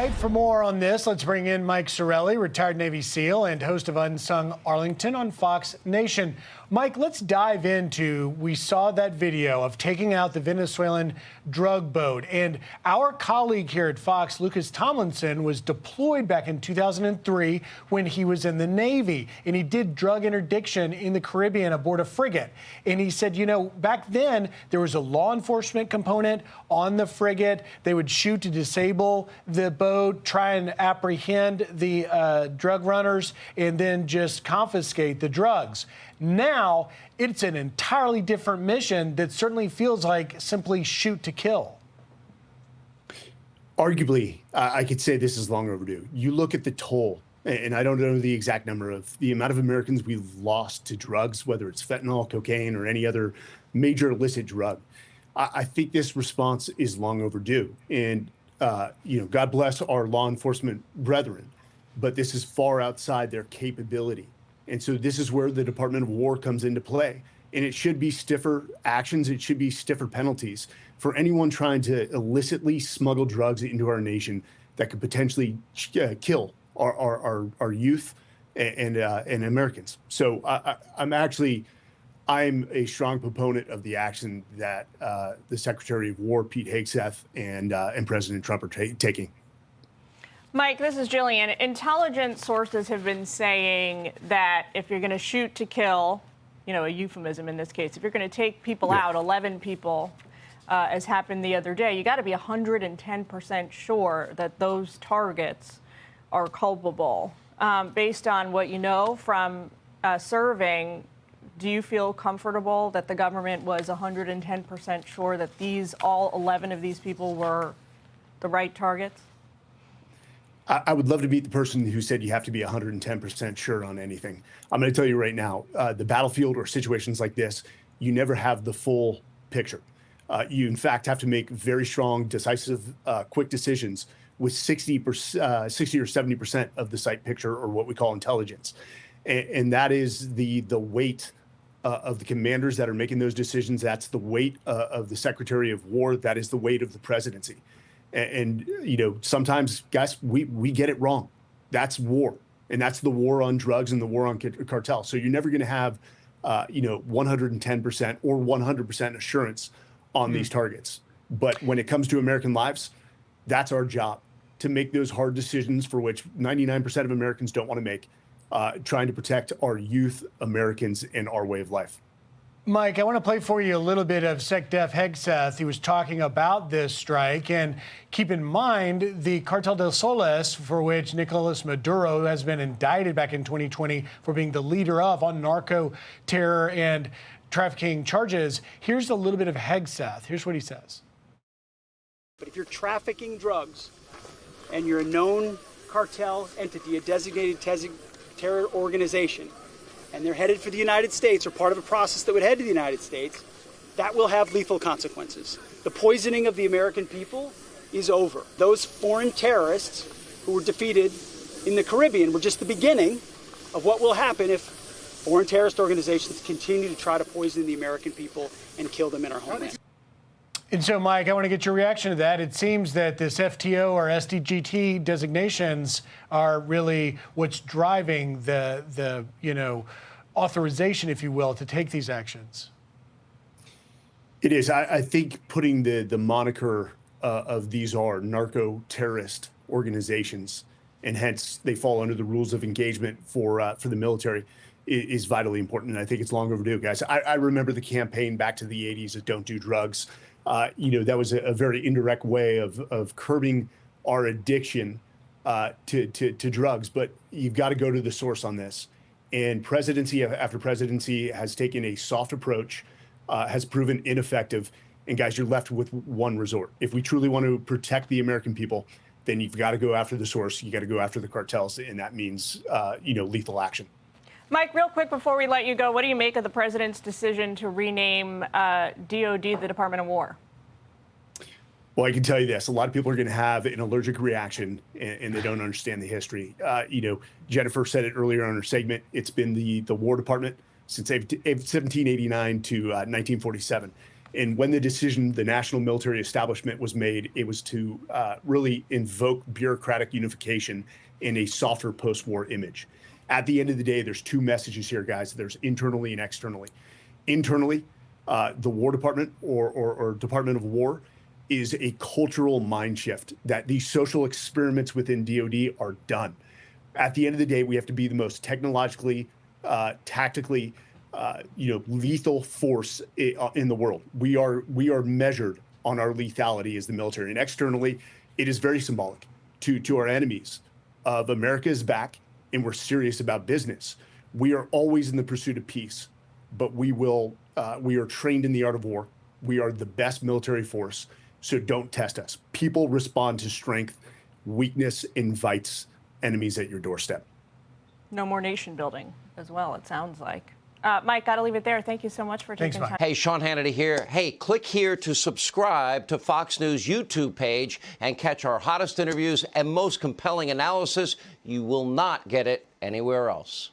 right, for more on this, let's bring in Mike Sarraille, retired Navy SEAL and host of Unsung Arlington on Fox Nation. Mike, let's dive into, we saw that video of taking out the Venezuelan drug boat, and our colleague here at Fox, Lucas Tomlinson, was deployed back in 2003 when he was in the Navy, and he did drug interdiction in the Caribbean aboard a frigate. And he said, you know, back then there was a law enforcement component on the frigate. They would shoot to disable the boat, try and apprehend the drug runners, and then just confiscate the drugs. Now, it's an entirely different mission that certainly feels like simply shoot to kill. Arguably, I could say this is long overdue. You look at the toll, and I don't know the exact number of the amount of Americans we've lost to drugs, whether it's fentanyl, cocaine, or any other major illicit drug. I think this response is long overdue. And, you know, God bless our law enforcement brethren, but this is far outside their capability. And so this is where the Department of War comes into play. And it should be stiffer actions. It should be stiffer penalties for anyone trying to illicitly smuggle drugs into our nation that could potentially kill our youth and Americans. So I'm a strong proponent of the action that the Secretary of War, Pete Hegseth, and President Trump are taking. Mike, this is Jillian. Intelligence sources have been saying that if you're going to shoot to kill, you know, a euphemism in this case, if you're going to take people out, 11 people, as happened the other day, you got to be 110% sure that those targets are culpable. Based on what you know from serving, do you feel comfortable that the government was 110% sure that all 11 of these people were the right targets? I would love to meet the person who said you have to be 110% sure on anything. I'm going to tell you right now, the battlefield or situations like this, you never have the full picture. You, in fact, have to make very strong, decisive, quick decisions with 60 or 70% of the sight picture, or what we call intelligence. And that is the weight of the commanders that are making those decisions. That's the weight of the Secretary of War. That is the weight of the presidency. And you know, sometimes, guys, we get it wrong. That's war. And that's the war on drugs and the war on cartel. So you're never going to have, you know, 110% or 100% assurance on these targets. But when it comes to American lives, that's our job, to make those hard decisions for which 99% of Americans don't want to make, trying to protect our youth, Americans, and our way of life. Mike, I want to play for you a little bit of SecDef Hegseth. He was talking about this strike, and keep in mind the Cartel del Soles, for which Nicolas Maduro has been indicted back in 2020 for being the leader of on narco terror and trafficking charges. Here's a little bit of Hegseth. Here's what he says. But if you're trafficking drugs and you're a known cartel entity, a designated terror organization, and they're headed for the United States or part of a process that would head to the United States, that will have lethal consequences. The poisoning of the American people is over. Those foreign terrorists who were defeated in the Caribbean were just the beginning of what will happen if foreign terrorist organizations continue to try to poison the American people and kill them in our homeland. And so, Mike, I want to get your reaction to that. It seems that this FTO or SDGT designations are really what's driving the you know, authorization, if you will, to take these actions. It is. I think putting the moniker of these are narco-terrorist organizations, and hence they fall under the rules of engagement for the military, is vitally important. And I think it's long overdue, guys. I remember the campaign back to the 80s of Don't Do Drugs. You know, that was a very indirect way of curbing our addiction to drugs. But you've got to go to the source on this. And presidency after presidency has taken a soft approach, has proven ineffective. And guys, you're left with one resort. If we truly want to protect the American people, then you've got to go after the source. You got to go after the cartels. And that means, you know, lethal action. Mike, real quick before we let you go, what do you make of the president's decision to rename DOD the Department of War? Well, I can tell you this. A lot of people are going to have an allergic reaction, and they don't understand the history. You know, Jennifer said it earlier on her segment. It's been the War Department since 1789 to 1947. And when the decision, the national military establishment was made, it was to really invoke bureaucratic unification in a softer post-war image. At the end of the day, there's two messages here, guys. There's internally and externally. Internally, the War Department or Department of War is a cultural mind shift that these social experiments within DoD are done. At the end of the day, we have to be the most technologically, tactically, lethal force in the world. We are measured on our lethality as the military. And externally, it is very symbolic to our enemies of America is back and we're serious about business. We are always in the pursuit of peace, but we are trained in the art of war. We are the best military force, so don't test us. People respond to strength. Weakness invites enemies at your doorstep. No more nation building as well, it sounds like. Mike, got to leave it there. Thank you so much for taking time. Hey, Sean Hannity here. Hey, click here to subscribe to Fox News YouTube page and catch our hottest interviews and most compelling analysis. You will not get it anywhere else.